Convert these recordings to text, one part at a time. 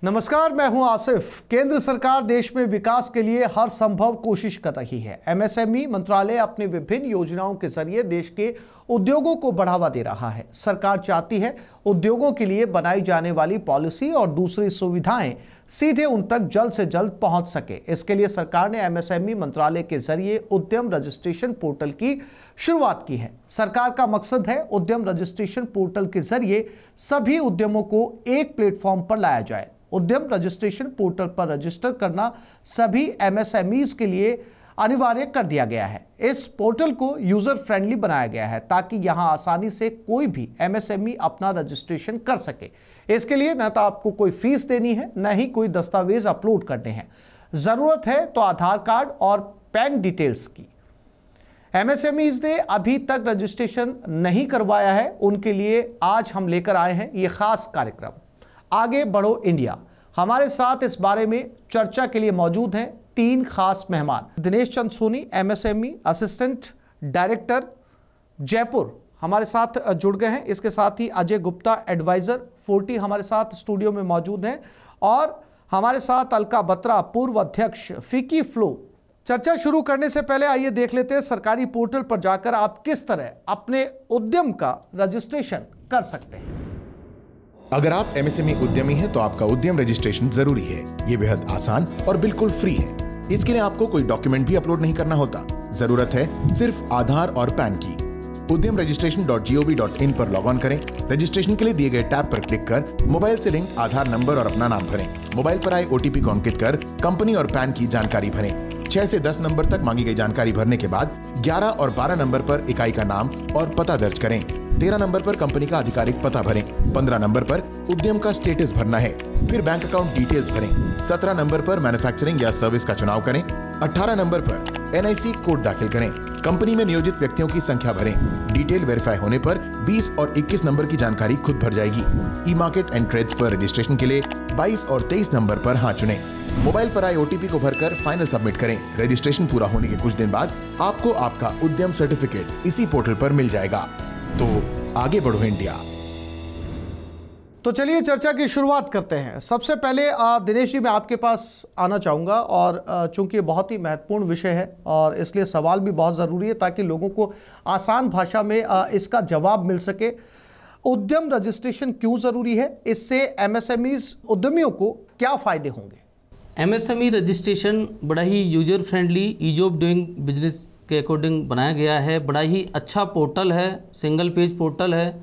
नमस्कार, मैं हूं आसिफ। केंद्र सरकार देश में विकास के लिए हर संभव कोशिश कर रही है। एमएसएमई मंत्रालय अपनी विभिन्न योजनाओं के जरिए देश के उद्योगों को बढ़ावा दे रहा है। सरकार चाहती है उद्योगों के लिए बनाई जाने वाली पॉलिसी और दूसरी सुविधाएं सीधे उन तक जल्द से जल्द पहुंच सके। इसके लिए सरकार ने एमएसएमई मंत्रालय के जरिए उद्यम रजिस्ट्रेशन पोर्टल की शुरुआत की है। सरकार का मकसद है उद्यम रजिस्ट्रेशन पोर्टल के जरिए सभी उद्यमों को एक प्लेटफॉर्म पर लाया जाए। उद्यम रजिस्ट्रेशन पोर्टल पर रजिस्टर करना सभी एमएसएमईज के लिए अनिवार्य कर दिया गया है। इस पोर्टल को यूजर फ्रेंडली बनाया गया है ताकि यहां आसानी से कोई भी एमएसएमई अपना रजिस्ट्रेशन कर सके। इसके लिए न तो आपको कोई फीस देनी है, न ही कोई दस्तावेज अपलोड करने हैं। जरूरत है तो आधार कार्ड और पैन डिटेल्स की। एमएसएमईज ने अभी तक रजिस्ट्रेशन नहीं करवाया है, उनके लिए आज हम लेकर आए हैं ये खास कार्यक्रम आगे बढ़ो इंडिया। हमारे साथ इस बारे में चर्चा के लिए मौजूद हैं तीन खास मेहमान। Dinesh Chand Soni, MSME assistant director Jaipur, हमारे साथ जुड़ गए हैं। इसके साथ ही अजय गुप्ता, एडवाइजर 40, हमारे साथ स्टूडियो में मौजूद हैं। और हमारे साथ अलका बत्रा, पूर्व अध्यक्ष फिकी फ्लो। चर्चा शुरू करने से पहले आइए देख लेते हैं सरकारी पोर्टल पर जाकर आप किस तरह अपने उद्यम का रजिस्ट्रेशन कर सकते हैं। अगर आप एमएसएमई उद्यमी हैं तो आपका उद्यम रजिस्ट्रेशन जरूरी है। ये बेहद आसान और बिल्कुल फ्री है। इसके लिए आपको कोई डॉक्यूमेंट भी अपलोड नहीं करना होता। जरूरत है सिर्फ आधार और पैन की। उद्यम registration.gov.in पर लॉग ऑन करें। रजिस्ट्रेशन के लिए दिए गए टैब पर क्लिक कर मोबाइल से लिंक आधार नंबर और अपना नाम भरें। मोबाइल पर आए ओटीपी को अंकित कर कंपनी और पैन की जानकारी भरें। 6 से 10 नंबर तक मांगी गई जानकारी भरने के बाद 11 और 12 नंबर पर इकाई का नाम और पता दर्ज करें। 13 नंबर पर कंपनी का आधिकारिक पता भरें। 15 नंबर पर उद्यम का स्टेटस भरना है, फिर बैंक अकाउंट डिटेल्स भरें। 17 नंबर पर मैन्युफैक्चरिंग या सर्विस का चुनाव करें। 18 नंबर पर एनआईसी कोड दाखिल करें। कंपनी में नियोजित व्यक्तियों की संख्या भरें। डिटेल वेरीफाई होने पर 20 और 21 नंबर की जानकारी खुद भर जाएगी। ई मार्केट एंड ट्रेड्स पर रजिस्ट्रेशन के लिए 22 और 23 नंबर पर हाँ चुनें। मोबाइल पर आए ओटीपी को भरकर फाइनल सबमिट करें। रजिस्ट्रेशन पूरा होने के कुछ दिन बाद आपको आपका उद्यम सर्टिफिकेट इसी पोर्टल पर मिल जाएगा। तो आगे बढ़ो इंडिया। तो चलिए चर्चा की शुरुआत करते हैं। सबसे पहले दिनेश जी, मैं आपके पास आना चाहूँगा और चूंकि ये बहुत ही महत्वपूर्ण विषय है और इसलिए सवाल भी बहुत ज़रूरी है ताकि लोगों को आसान भाषा में इसका जवाब मिल सके। उद्यम रजिस्ट्रेशन क्यों ज़रूरी है? इससे एमएसएमईज उद्यमियों को क्या फ़ायदे होंगे? एमएसएमई रजिस्ट्रेशन बड़ा ही user friendly, ease of doing business के अकॉर्डिंग बनाया गया है। बड़ा ही अच्छा पोर्टल है, सिंगल पेज पोर्टल है।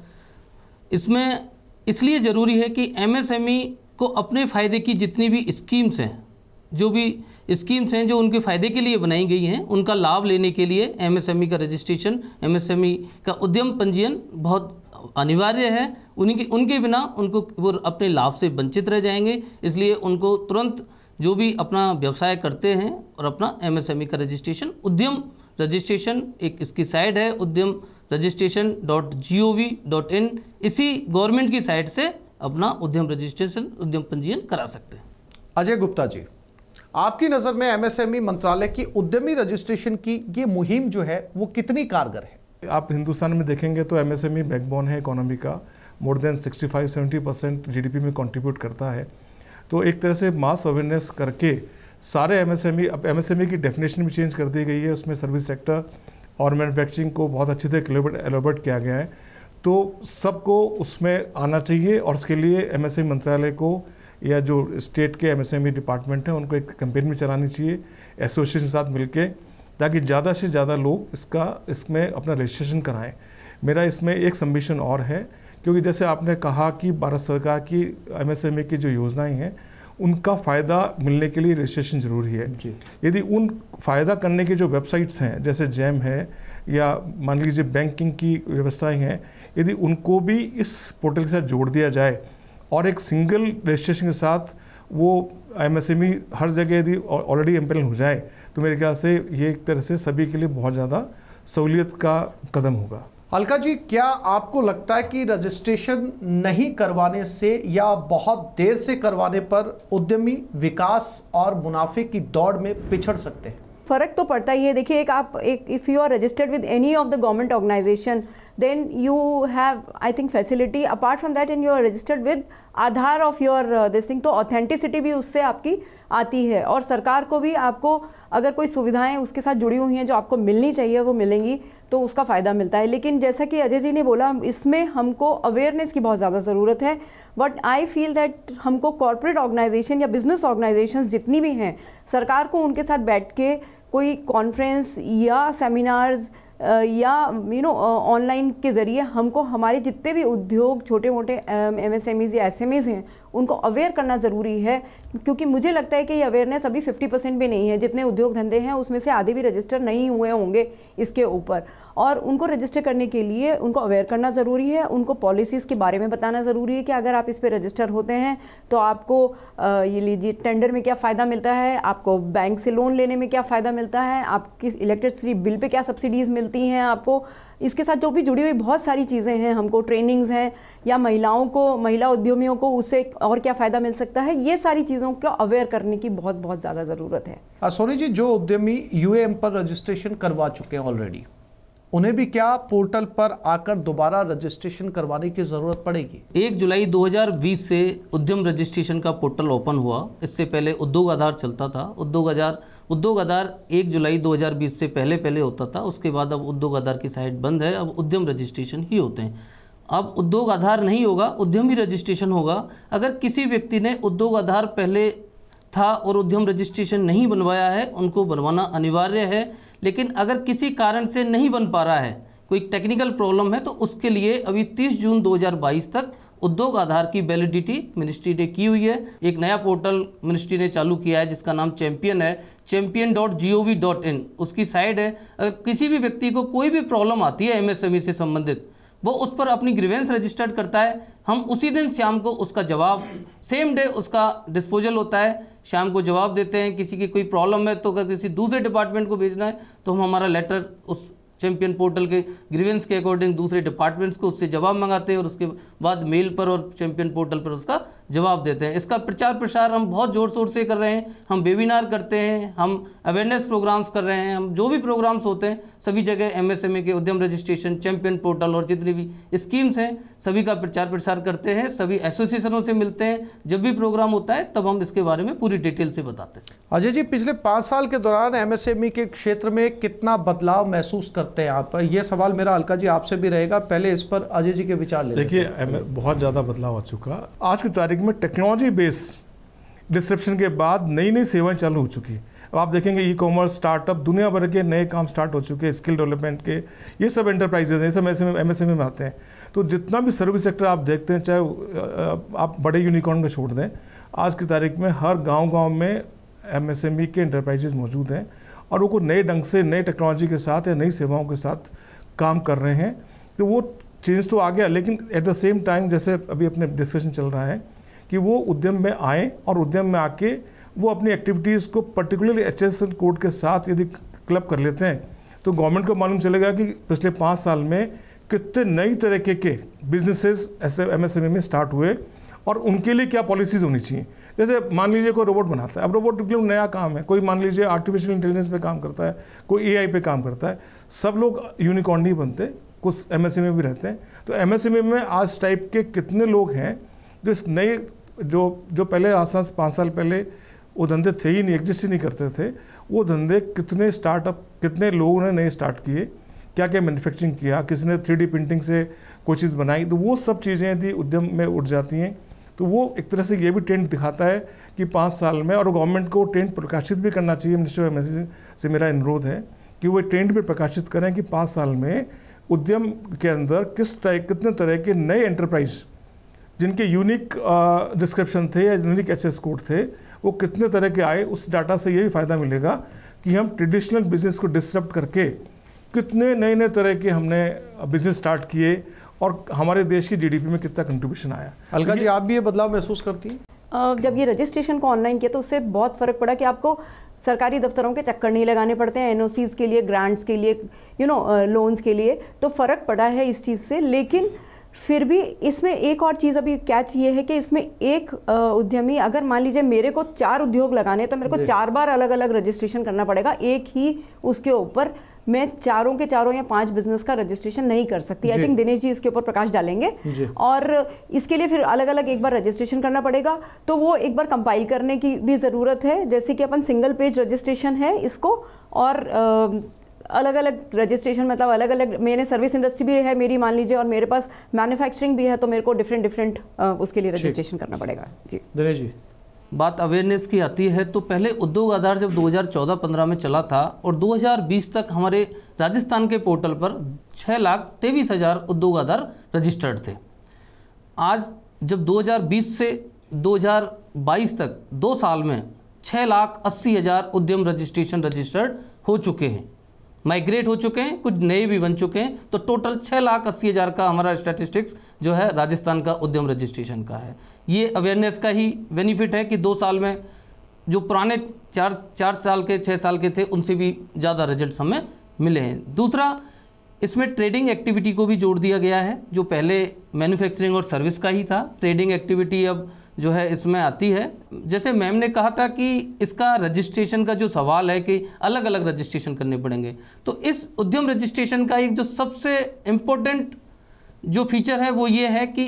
इसमें इसलिए ज़रूरी है कि एमएसएमई को अपने फ़ायदे की जितनी भी स्कीम्स हैं, जो भी स्कीम्स हैं जो उनके फ़ायदे के लिए बनाई गई हैं, उनका लाभ लेने के लिए एमएसएमई का रजिस्ट्रेशन, एमएसएमई का उद्यम पंजीयन बहुत अनिवार्य है। उनके बिना उनको वो अपने लाभ से वंचित रह जाएंगे। इसलिए उनको तुरंत जो भी अपना व्यवसाय करते हैं और अपना एमएसएमई का रजिस्ट्रेशन, उद्यम रजिस्ट्रेशन एक इसकी साइट है उद्यम registration.gov.in, इसी गवर्नमेंट की साइट से अपना उद्यम रजिस्ट्रेशन, उद्यम पंजीयन करा सकते हैं। अजय गुप्ता जी, आपकी नज़र में एमएसएमई मंत्रालय की उद्यमी रजिस्ट्रेशन की ये मुहिम जो है वो कितनी कारगर है? आप हिंदुस्तान में देखेंगे तो एमएसएमई बैकबोन है इकोनॉमी का। मोर देन 65-70% जीडीपी में कंट्रीब्यूट करता है। तो एक तरह से मास अवेयरनेस करके सारे एमएसएमई की डेफिनेशन भी चेंज कर दी गई है। उसमें सर्विस सेक्टर और मैन्युफैक्चरिंग को बहुत अच्छे से एलोबरेट किया गया है। तो सबको उसमें आना चाहिए और इसके लिए एमएसएमई मंत्रालय को या जो स्टेट के एमएसएमई डिपार्टमेंट हैं उनको एक कैंपेन भी चलानी चाहिए एसोसिएशन के साथ मिलके, ताकि ज़्यादा से ज़्यादा लोग इसमें अपना रजिस्ट्रेशन कराएं। मेरा इसमें एक सबमिशन और है, क्योंकि जैसे आपने कहा कि भारत सरकार की एमएसएमई की जो योजनाएं हैं उनका फ़ायदा मिलने के लिए रजिस्ट्रेशन ज़रूरी है। यदि उन फ़ायदा करने की जो वेबसाइट्स हैं जैसे जैम है या मान लीजिए बैंकिंग की व्यवस्थाएं हैं, यदि उनको भी इस पोर्टल के साथ जोड़ दिया जाए और एक सिंगल रजिस्ट्रेशन के साथ वो एमएसएमई हर जगह यदि ऑलरेडी एम्पैनल हो जाए तो मेरे ख्याल से ये एक तरह से सभी के लिए बहुत ज़्यादा सहूलियत का कदम होगा। अलका जी, क्या आपको लगता है कि रजिस्ट्रेशन नहीं करवाने से या बहुत देर से करवाने पर उद्यमी विकास और मुनाफे की दौड़ में पिछड़ सकते हैं? फ़र्क तो पड़ता ही है। देखिए, if you are registered with any of the government organisation then you have, I think, facility. Apart from that, and you are registered with Aadhaar of your this thing, तो authenticity भी उससे आपकी आती है, और सरकार को भी आपको अगर कोई सुविधाएं उसके साथ जुड़ी हुई हैं जो आपको मिलनी चाहिए वो मिलेंगी, तो उसका फ़ायदा मिलता है। लेकिन जैसा कि अजय जी ने बोला, इसमें हमको अवेयरनेस की बहुत ज़्यादा ज़रूरत है। बट आई फील दैट हमको कॉर्पोरेट ऑर्गेनाइजेशन या बिजनेस ऑर्गेनाइजेशंस जितनी भी हैं, सरकार को उनके साथ बैठ के कोई कॉन्फ्रेंस या सेमिनार्स या ऑनलाइन के ज़रिए हमको हमारे जितने भी उद्योग, छोटे मोटे MSMEs या SMEs हैं, उनको अवेयर करना ज़रूरी है। क्योंकि मुझे लगता है कि ये अवेयरनेस अभी 50% भी नहीं है। जितने उद्योग धंधे हैं उसमें से आधे भी रजिस्टर नहीं हुए होंगे इसके ऊपर, और उनको रजिस्टर करने के लिए उनको अवेयर करना ज़रूरी है। उनको पॉलिसीज़ के बारे में बताना ज़रूरी है कि अगर आप इस पर रजिस्टर होते हैं तो आपको ये लीजिए टेंडर में क्या फ़ायदा मिलता है, आपको बैंक से लोन लेने में क्या फ़ायदा मिलता है, आपकी इलेक्ट्रिसिटी बिल पे क्या सब्सिडीज़ मिलती हैं आपको। इसके साथ जो भी जुड़ी हुई बहुत सारी चीज़ें हैं, हमको ट्रेनिंग्स हैं, या महिलाओं को, महिला उद्यमियों को उससे और क्या फ़ायदा मिल सकता है, ये सारी चीज़ों को अवेयर करने की बहुत बहुत ज़्यादा ज़रूरत है। सोनी जी, जो उद्यमी UAM पर रजिस्ट्रेशन करवा चुके हैं ऑलरेडी, उन्हें भी क्या पोर्टल पर आकर दोबारा रजिस्ट्रेशन करवाने की ज़रूरत पड़ेगी? 1 जुलाई 2020 से उद्यम रजिस्ट्रेशन का पोर्टल ओपन हुआ। इससे पहले उद्योग आधार चलता था। उद्योग आधार 1 जुलाई 2020 से पहले होता था। उसके बाद अब उद्योग आधार की साइट बंद है, अब उद्यम रजिस्ट्रेशन ही होते हैं। अब उद्योग आधार नहीं होगा, उद्यमी रजिस्ट्रेशन होगा। अगर किसी व्यक्ति ने उद्योग आधार पहले था और उद्यम रजिस्ट्रेशन नहीं बनवाया है, उनको बनवाना अनिवार्य है। लेकिन अगर किसी कारण से नहीं बन पा रहा है, कोई टेक्निकल प्रॉब्लम है, तो उसके लिए अभी 30 जून 2022 तक उद्योग आधार की वैलिडिटी मिनिस्ट्री ने की हुई है। एक नया पोर्टल मिनिस्ट्री ने चालू किया है जिसका नाम चैंपियन है, champion.gov.in उसकी साइट है। अगर किसी भी व्यक्ति को कोई भी प्रॉब्लम आती है MSME से संबंधित, वो उस पर अपनी ग्रीवेंस रजिस्टर्ड करता है। हम उसी दिन शाम को उसका जवाब, सेम डे उसका डिस्पोजल होता है, शाम को जवाब देते हैं। किसी की कोई प्रॉब्लम है तो अगर किसी दूसरे डिपार्टमेंट को भेजना है तो हम हमारा लेटर उस चैंपियन पोर्टल के ग्रीवेंस के अकॉर्डिंग दूसरे डिपार्टमेंट्स को उससे जवाब मंगाते हैं और उसके बाद मेल पर और चैंपियन पोर्टल पर उसका जवाब देते हैं। इसका प्रचार प्रसार हम बहुत ज़ोर शोर से कर रहे हैं। हम वेबिनार करते हैं, हम अवेयरनेस प्रोग्राम्स कर रहे हैं। हम जो भी प्रोग्राम्स होते हैं सभी जगह MSME के उद्यम रजिस्ट्रेशन, चैंपियन पोर्टल और जितनी भी स्कीम्स हैं सभी का प्रचार प्रसार करते हैं। सभी एसोसिएशनों से मिलते हैं। जब भी प्रोग्राम होता है तब हम इसके बारे में पूरी डिटेल से बताते हैं। अजय जी, पिछले 5 साल के दौरान MSME के क्षेत्र में कितना बदलाव महसूस करते हैं आप? ये सवाल मेरा अलका जी आपसे भी रहेगा। पहले इस पर अजय जी के विचार ले। देखिए, बहुत ज़्यादा बदलाव आ चुका। आज की तारीख में टेक्नोलॉजी बेस डिस्ट्रप्शन के बाद नई नई सेवाएं चालू हो चुकी। अब आप देखेंगे ई-कॉमर्स, स्टार्टअप, दुनिया भर के नए काम स्टार्ट हो चुके हैं। स्किल डेवलपमेंट के ये सब एंटरप्राइजेज हैं, ये सब MSME में आते हैं। तो जितना भी सर्विस सेक्टर आप देखते हैं, चाहे आप बड़े यूनिकॉर्न को छोड़ दें, आज की तारीख में हर गांव में MSME के एंटरप्राइजेज मौजूद हैं और वो नए ढंग से, नए टेक्नोलॉजी के साथ या नई सेवाओं के साथ काम कर रहे हैं। तो वो चेंज तो आ गया, लेकिन एट द सेम टाइम जैसे अभी अपने डिस्कशन चल रहा है कि वो उद्यम में आएँ और उद्यम में आके वो अपनी एक्टिविटीज़ को पर्टिकुलरली HSN कोड के साथ यदि क्लब कर लेते हैं तो गवर्नमेंट को मालूम चलेगा कि पिछले 5 साल में कितने नई तरीके के बिजनेसेस ऐसे MSME में स्टार्ट हुए और उनके लिए क्या पॉलिसीज़ होनी चाहिए। जैसे मान लीजिए कोई रोबोट बनाता है, अब रोबोट के लिए नया काम है, कोई मान लीजिए आर्टिफिशियल इंटेलिजेंस पे काम करता है, कोई AI पे काम करता है। सब लोग यूनिकॉर्न नहीं बनते, कुछ MSME भी रहते हैं। तो MSME में आज टाइप के कितने लोग हैं जो इस नए जो पहले आज 5 साल पहले वो धंधे थे ही नहीं, एग्जिस्ट ही नहीं करते थे, वो धंधे कितने स्टार्टअप, कितने लोगों ने नए स्टार्ट किए, क्या क्या मैन्युफैक्चरिंग किया, किसी ने 3D प्रिंटिंग से कोई चीज़ बनाई। तो वो सब चीज़ें यदि उद्यम में उठ जाती हैं तो वो एक तरह से ये भी ट्रेंड दिखाता है कि 5 साल में, और गवर्नमेंट को ट्रेंड प्रकाशित भी करना चाहिए। मिनिस्टर ऑफ MSME से मेरा अनुरोध है कि वो ट्रेंड भी प्रकाशित करें कि 5 साल में उद्यम के अंदर कितने तरह के नए एंटरप्राइज जिनके यूनिक डिस्क्रिप्शन थे या यूनिक HS कोड थे, वो कितने तरह के आए। उस डाटा से ये भी फ़ायदा मिलेगा कि हम ट्रेडिशनल बिजनेस को डिसरप्ट करके कितने नए नए तरह के हमने बिजनेस स्टार्ट किए और हमारे देश की GDP में कितना कंट्रीब्यूशन आया। अलका जी, आप भी ये बदलाव महसूस करती हैं? जब ये रजिस्ट्रेशन को ऑनलाइन किया तो उससे बहुत फ़र्क पड़ा कि आपको सरकारी दफ्तरों के चक्कर नहीं लगाने पड़ते हैं, NOCs के लिए, ग्रांट्स के लिए, लोन्स के लिए। तो फ़र्क पड़ा है इस चीज़ से। लेकिन फिर भी इसमें एक और चीज़ अभी कैच ये है कि इसमें एक उद्यमी, अगर मान लीजिए मेरे को 4 उद्योग लगाने तो मेरे को 4 बार अलग अलग रजिस्ट्रेशन करना पड़ेगा एक ही उसके ऊपर मैं चारों के चारों या 5 बिजनेस का रजिस्ट्रेशन नहीं कर सकती। आई थिंक दिनेश जी इसके ऊपर प्रकाश डालेंगे। और इसके लिए फिर अलग अलग एक बार रजिस्ट्रेशन करना पड़ेगा, तो वो एक बार कंपाइल करने की भी ज़रूरत है। जैसे कि अपन सिंगल पेज रजिस्ट्रेशन है इसको, और अलग अलग रजिस्ट्रेशन मतलब अलग अलग, मैंने सर्विस इंडस्ट्री भी है मेरी मान लीजिए, और मेरे पास मैन्युफैक्चरिंग भी है, तो मेरे को डिफरेंट उसके लिए रजिस्ट्रेशन करना पड़ेगा। जी दिनेश जी, बात अवेयरनेस की आती है तो पहले उद्योग आधार जब 2014-15 में चला था और 2020 तक हमारे राजस्थान के पोर्टल पर 6,23,000 उद्योग आधार रजिस्टर्ड थे। आज जब 2020 से 2022 तक 2 साल में 6,80,000 उद्यम रजिस्ट्रेशन रजिस्टर्ड हो चुके हैं, माइग्रेट हो चुके हैं, कुछ नए भी बन चुके हैं, तो टोटल 6,80,000 का हमारा स्टैटिस्टिक्स जो है राजस्थान का उद्यम रजिस्ट्रेशन का है। ये अवेयरनेस का ही बेनिफिट है कि 2 साल में जो पुराने 4 साल के 6 साल के थे उनसे भी ज़्यादा रिजल्ट हमें मिले हैं। दूसरा, इसमें ट्रेडिंग एक्टिविटी को भी जोड़ दिया गया है, जो पहले मैन्युफैक्चरिंग और सर्विस का ही था, ट्रेडिंग एक्टिविटी अब जो है इसमें आती है। जैसे मैम ने कहा था कि इसका रजिस्ट्रेशन का जो सवाल है कि अलग अलग रजिस्ट्रेशन करने पड़ेंगे, तो इस उद्यम रजिस्ट्रेशन का एक जो सबसे इम्पोर्टेंट जो फीचर है वो ये है कि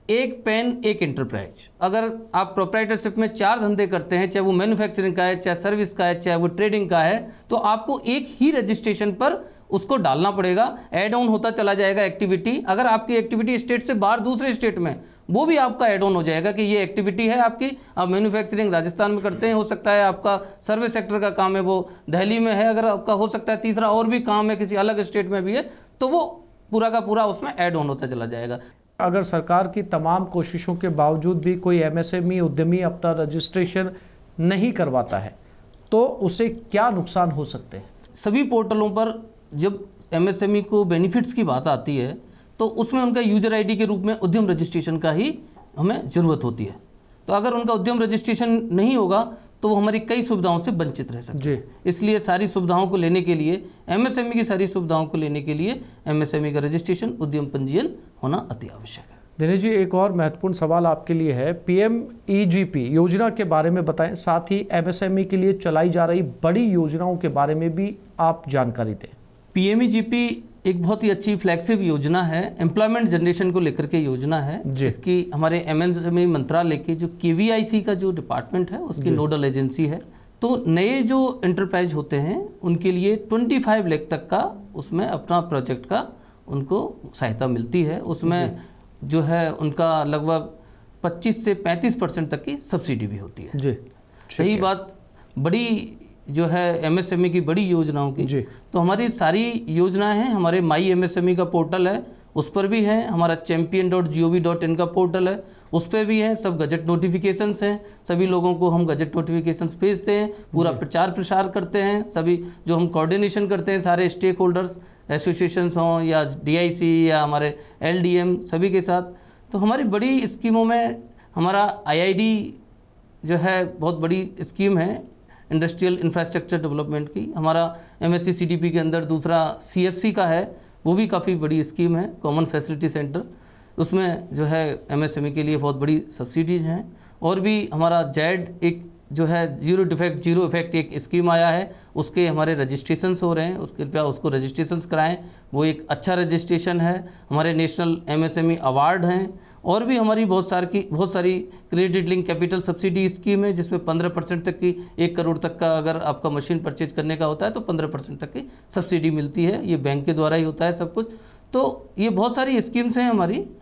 एक पैन एक इंटरप्राइज। अगर आप प्रोप्राइटरशिप में 4 धंधे करते हैं, चाहे वो मैन्युफैक्चरिंग का है, चाहे सर्विस का है, चाहे वो ट्रेडिंग का है, तो आपको एक ही रजिस्ट्रेशन पर उसको डालना पड़ेगा। ऐड ऑन होता चला जाएगा एक्टिविटी। अगर आपकी एक्टिविटी स्टेट से बाहर दूसरे स्टेट में, वो भी आपका ऐड ऑन हो जाएगा कि ये एक्टिविटी है आपकी, आप मैन्युफैक्चरिंग राजस्थान में करते हैं, हो सकता है आपका सर्विस सेक्टर का काम है वो दिल्ली में है, अगर आपका हो सकता है तीसरा और भी काम है किसी अलग स्टेट में भी है, तो वो पूरा का पूरा उसमें ऐड ऑन होता चला जाएगा। अगर सरकार की तमाम कोशिशों के बावजूद भी कोई एमएसएमई उद्यमी अपना रजिस्ट्रेशन नहीं करवाता है तो उसे क्या नुकसान हो सकते हैं? सभी पोर्टलों पर जब एमएसएमई को बेनिफिट्स की बात आती है तो उसमें उनका यूजर आईडी के रूप में उद्यम रजिस्ट्रेशन का ही हमें ज़रूरत होती है। तो अगर उनका उद्यम रजिस्ट्रेशन नहीं होगा तो वो हमारी कई सुविधाओं से वंचित रह सकते हैं। इसलिए सारी सुविधाओं को लेने के लिए, एमएसएमई की सारी सुविधाओं को लेने के लिए एमएसएमई का रजिस्ट्रेशन, उद्यम पंजीयन होना अति आवश्यक है। दिनेश जी, एक और महत्वपूर्ण सवाल आपके लिए है, पीएमईजीपी योजना के बारे में बताएं, साथ ही एमएसएमई के लिए चलाई जा रही बड़ी योजनाओं के बारे में भी आप जानकारी दें। पीएमईजीपी एक बहुत ही अच्छी फ्लैगशिप योजना है, एम्प्लॉयमेंट जनरेशन को लेकर के योजना है। इसकी हमारे एमएसएमई मंत्रालय के जो केवीआईसी का जो डिपार्टमेंट है उसकी नोडल एजेंसी है। तो नए जो एंटरप्राइज होते हैं उनके लिए 25 लाख तक का उसमें अपना प्रोजेक्ट का उनको सहायता मिलती है। उसमें जो है उनका लगभग 25 से 35% तक की सब्सिडी भी होती है। सही बात, बड़ी जो है एमएसएमई की बड़ी योजनाओं की, तो हमारी सारी योजनाएं हैं, हमारे माई एमएसएमई का पोर्टल है उस पर भी है, हमारा champion.gov.in का पोर्टल है उस पर भी है, सब गजट नोटिफिकेशंस हैं, सभी लोगों को हम गजट नोटिफिकेशंस भेजते हैं, पूरा प्रचार प्रसार करते हैं, सभी जो हम कोऑर्डिनेशन करते हैं सारे स्टेक होल्डर्स, एसोसिएशंस हों या डीआईसी या हमारे एलडीएम, सभी के साथ। तो हमारी बड़ी स्कीमों में हमारा आईआईडी जो है बहुत बड़ी स्कीम है इंडस्ट्रियल इंफ्रास्ट्रक्चर डेवलपमेंट की, हमारा एमएससी सीडीपी के अंदर दूसरा सीएफसी का है, वो भी काफ़ी बड़ी स्कीम है, कॉमन फैसिलिटी सेंटर, उसमें जो है एमएसएमई के लिए बहुत बड़ी सब्सिडीज हैं। और भी हमारा जेड एक जो है जीरो डिफेक्ट जीरो इफेक्ट एक स्कीम आया है, उसके हमारे रजिस्ट्रेशंस हो रहे हैं, उसके कृपया उसको रजिस्ट्रेशंस कराएं, वो एक अच्छा रजिस्ट्रेशन है। हमारे नेशनल एमएसएमई अवार्ड हैं, और भी हमारी बहुत सारी credit link capital subsidy scheme है जिसमें 15% तक की 1 करोड़ तक का अगर आपका मशीन परचेज करने का होता है तो 15% तक की सब्सिडी मिलती है। ये बैंक के द्वारा ही होता है सब कुछ। तो ये बहुत सारी स्कीम्स हैं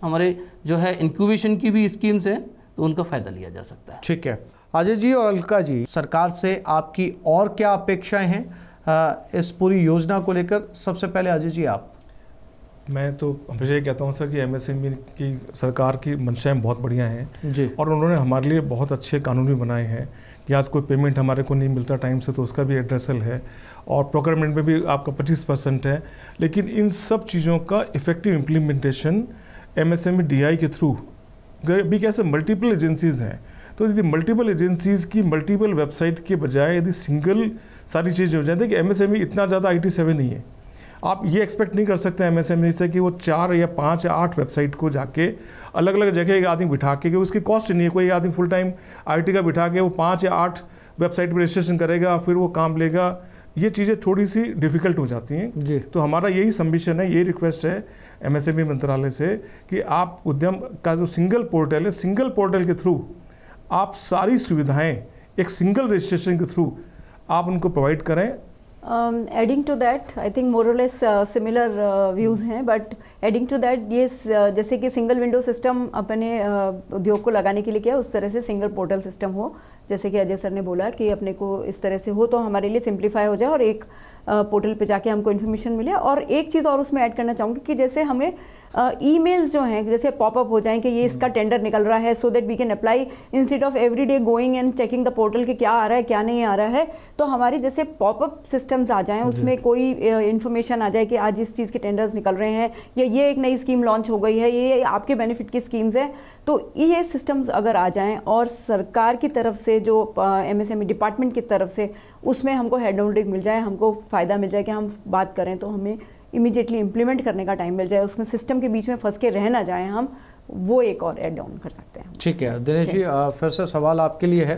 हमारे जो है इंक्यूबेशन की भी स्कीम्स हैं, तो उनका फ़ायदा लिया जा सकता है। ठीक है अजय जी और अलका जी, सरकार से आपकी और क्या अपेक्षाएं हैं इस पूरी योजना को लेकर? सबसे पहले अजय जी आप। मैं तो हमेशा ये कहता हूँ सर कि एमएसएमई की सरकार की मंशाएं बहुत बढ़िया हैं जी, और उन्होंने हमारे लिए बहुत अच्छे कानून भी बनाए हैं कि आज कोई पेमेंट हमारे को नहीं मिलता टाइम से तो उसका भी एड्रेसल है, और प्रोक्योरमेंट में भी आपका 25% है। लेकिन इन सब चीज़ों का इफेक्टिव इम्प्लीमेंटेशन एमएसएमई डीआई के थ्रू भी कैसे मल्टीपल एजेंसीज़ हैं, तो यदि मल्टीपल एजेंसीज़ की मल्टीपल वेबसाइट के बजाय यदि सिंगल सारी चीज़ें हो जाती है कि एमएसएमई इतना ज़्यादा IT सेवी नहीं है, आप ये एक्सपेक्ट नहीं कर सकते एमएसएमई से कि वो 4 या 5 या 8 वेबसाइट को जाके अलग अलग जगह एक आदमी बिठा के, उसकी कॉस्ट नहीं है, कोई आदमी फुल टाइम IT का बिठा के वो 5 या 8 वेबसाइट पर रजिस्ट्रेशन करेगा, फिर वो काम लेगा, ये चीज़ें थोड़ी सी डिफ़िकल्ट हो जाती हैं जी। तो हमारा यही सबमिशन है, यही रिक्वेस्ट है एमएसएमई मंत्रालय से कि आप उद्यम का जो सिंगल पोर्टल है, सिंगल पोर्टल के थ्रू आप सारी सुविधाएं एक सिंगल रजिस्ट्रेशन के थ्रू आप उनको प्रोवाइड करें। Adding to that I think more or less similar views हैं, बट एडिंग टू दैट ये जैसे कि सिंगल विंडो सिस्टम अपने उद्योग को लगाने के लिए किया, उस तरह से सिंगल पोर्टल सिस्टम हो, जैसे कि अजय सर ने बोला कि अपने को इस तरह से हो तो हमारे लिए सिंप्लीफाई हो जाए और एक पोर्टल पे जाके हमको इन्फॉर्मेशन मिले। और एक चीज़ और उसमें ऐड करना चाहूँगी कि जैसे हमें ईमेल्स जो हैं जैसे पॉपअप हो जाएं कि ये इसका टेंडर निकल रहा है, so that we can apply instead of every day going and checking the portal कि क्या आ रहा है क्या नहीं आ रहा है। तो हमारी जैसे पॉपअप सिस्टम्स आ जाएं, उसमें कोई इन्फॉर्मेशन आ जाए कि आज इस चीज़ के टेंडर्स निकल रहे हैं या ये एक नई स्कीम लॉन्च हो गई है, ये आपके बेनिफिट की स्कीम्स हैं। तो ये सिस्टम्स अगर आ जाएं और सरकार की तरफ से जो एमएसएमई डिपार्टमेंट की तरफ से उसमें हमको हेड होल्डिंग मिल जाए, हमको फ़ायदा मिल जाए कि हम बात करें तो हमें इमीडिएटली इम्प्लीमेंट करने का टाइम मिल जाए, उसमें सिस्टम के बीच में फंस के रह ना जाएं हम, वो एक और एड ऑन कर सकते हैं। ठीक है दिनेश जी, फिर से सवाल आपके लिए है,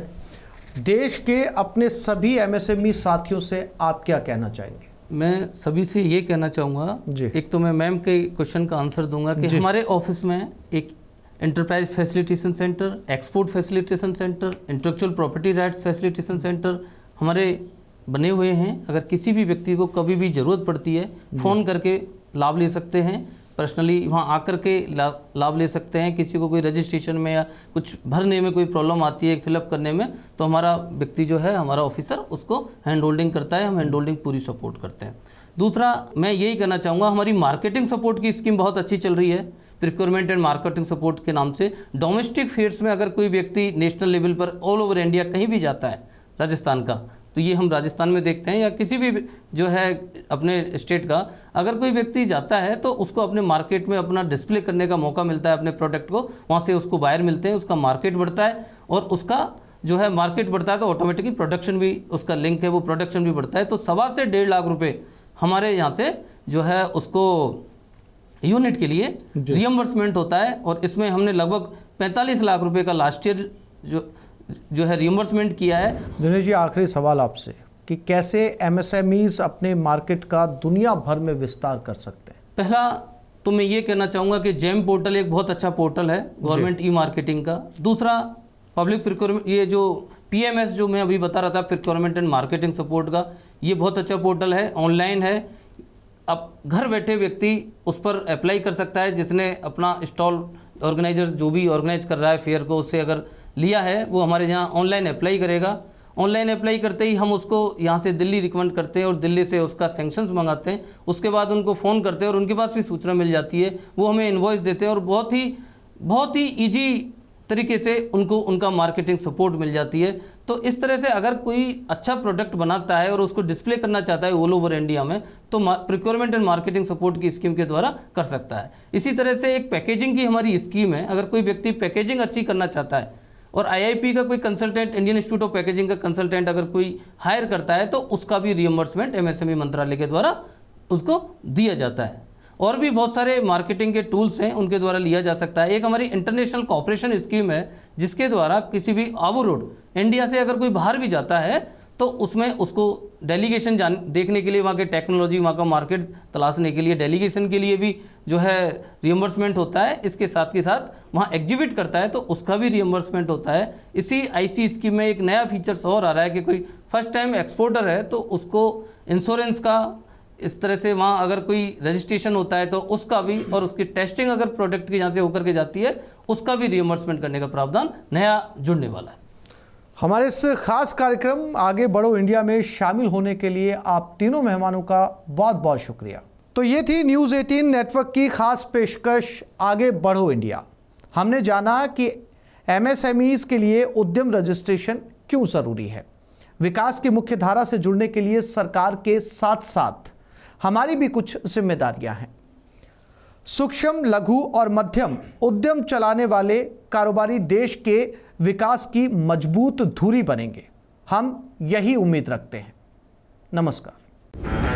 देश के अपने सभी एमएसएमई साथियों से आप क्या कहना चाहेंगे? मैं सभी से ये कहना चाहूँगा, एक तो मैं मैम के क्वेश्चन का आंसर दूंगा कि हमारे ऑफिस में एक enterprise facilitation centre, export facilitation centre, intellectual property rights facilitation centre हमारे बने हुए हैं। अगर किसी भी व्यक्ति को कभी भी ज़रूरत पड़ती है फ़ोन करके लाभ ले सकते हैं, पर्सनली वहाँ आकर के लाभ ले सकते हैं। किसी को कोई रजिस्ट्रेशन में या कुछ भरने में कोई प्रॉब्लम आती है, फिलअप करने में, तो हमारा व्यक्ति जो है, हमारा ऑफिसर उसको हैंड होल्डिंग करता है, हम हैंड होल्डिंग पूरी सपोर्ट करते हैं। दूसरा मैं यही कहना चाहूँगा, हमारी मार्केटिंग सपोर्ट की स्कीम बहुत अच्छी चल रही है, प्रिक्योरमेंट एंड मार्केटिंग सपोर्ट के नाम से। डोमेस्टिक फेयर्स में अगर कोई व्यक्ति नेशनल लेवल पर ऑल ओवर इंडिया कहीं भी जाता है राजस्थान का, तो ये हम राजस्थान में देखते हैं या किसी भी जो है अपने स्टेट का, अगर कोई व्यक्ति जाता है तो उसको अपने मार्केट में अपना डिस्प्ले करने का मौका मिलता है अपने प्रोडक्ट को, वहाँ से उसको बायर मिलते हैं, उसका मार्केट बढ़ता है और उसका जो है मार्केट बढ़ता है तो ऑटोमेटिकली प्रोडक्शन भी, उसका लिंक है वो प्रोडक्शन भी बढ़ता है। तो 1.25 से 1.5 लाख रुपये हमारे यहाँ से जो है उसको यूनिट के लिए रियम्बर्समेंट होता है और इसमें हमने लगभग 45 लाख रुपए का लास्ट ईयर जो है रियम्बर्समेंट किया है। दिनेश जी, आखिरी सवाल आपसे कि कैसे एमएसएमईज अपने मार्केट का दुनिया भर में विस्तार कर सकते हैं? पहला तो मैं ये कहना चाहूँगा कि जेम पोर्टल एक बहुत अच्छा पोर्टल है गवर्नमेंट ई मार्केटिंग का। दूसरा पब्लिक प्रिक्योरमेंट, ये जो PMS जो मैं अभी बता रहा था, प्रिक्योरमेंट एंड मार्केटिंग सपोर्ट का, ये बहुत अच्छा पोर्टल है, ऑनलाइन है। अब घर बैठे व्यक्ति उस पर अप्लाई कर सकता है, जिसने अपना स्टॉल ऑर्गेनाइजर जो भी ऑर्गेनाइज कर रहा है फेयर को, उससे अगर लिया है वो हमारे यहाँ ऑनलाइन अप्लाई करेगा। ऑनलाइन अप्लाई करते ही हम उसको यहाँ से दिल्ली रिकमेंड करते हैं और दिल्ली से उसका सैंक्शंस मंगाते हैं। उसके बाद उनको फ़ोन करते हैं और उनके पास भी सूचना मिल जाती है, वो हमें इन्वॉइस देते हैं और बहुत ही ईजी तरीके से उनको उनका मार्केटिंग सपोर्ट मिल जाती है। तो इस तरह से अगर कोई अच्छा प्रोडक्ट बनाता है और उसको डिस्प्ले करना चाहता है ऑल ओवर इंडिया में, तो प्रिक्योरमेंट एंड मार्केटिंग सपोर्ट की स्कीम के द्वारा कर सकता है। इसी तरह से एक पैकेजिंग की हमारी स्कीम है, अगर कोई व्यक्ति पैकेजिंग अच्छी करना चाहता है और IIP का कोई consultant, Indian institute of packaging का कंसल्टेंट अगर कोई हायर करता है तो उसका भी रियम्बर्समेंट MSME मंत्रालय के द्वारा उसको दिया जाता है। और भी बहुत सारे मार्केटिंग के टूल्स हैं, उनके द्वारा लिया जा सकता है। एक हमारी इंटरनेशनल कोऑपरेशन स्कीम है, जिसके द्वारा किसी भी आबू रोड इंडिया से अगर कोई बाहर भी जाता है तो उसमें उसको डेलीगेशन देखने के लिए, वहाँ के टेक्नोलॉजी, वहाँ का मार्केट तलाशने के लिए डेलीगेशन के लिए भी जो है रियम्बर्समेंट होता है। इसके साथ के साथ वहाँ एग्जिबिट करता है तो उसका भी रियम्बर्समेंट होता है। इसी IC स्कीम में एक नया फीचर्स और आ रहा है कि कोई फर्स्ट टाइम एक्सपोर्टर है तो उसको इंश्योरेंस का, इस तरह से वहाँ अगर कोई रजिस्ट्रेशन होता है तो उसका भी, और उसकी टेस्टिंग अगर प्रोडक्ट की यहाँ से होकर के जाती है उसका भी रियम्बर्समेंट करने का प्रावधान नया जुड़ने वाला है। हमारे इस खास कार्यक्रम आगे बढ़ो इंडिया में शामिल होने के लिए आप तीनों मेहमानों का बहुत बहुत शुक्रिया। तो ये थी न्यूज़ 18 नेटवर्क की खास पेशकश आगे बढ़ो इंडिया। हमने जाना कि MSMEs के लिए उद्यम रजिस्ट्रेशन क्यों ज़रूरी है, विकास की मुख्य धारा से जुड़ने के लिए सरकार के साथ साथ हमारी भी कुछ जिम्मेदारियां हैं। सूक्ष्म, लघु और मध्यम उद्यम चलाने वाले कारोबारी देश के विकास की मजबूत धुरी बनेंगे, हम यही उम्मीद रखते हैं। नमस्कार।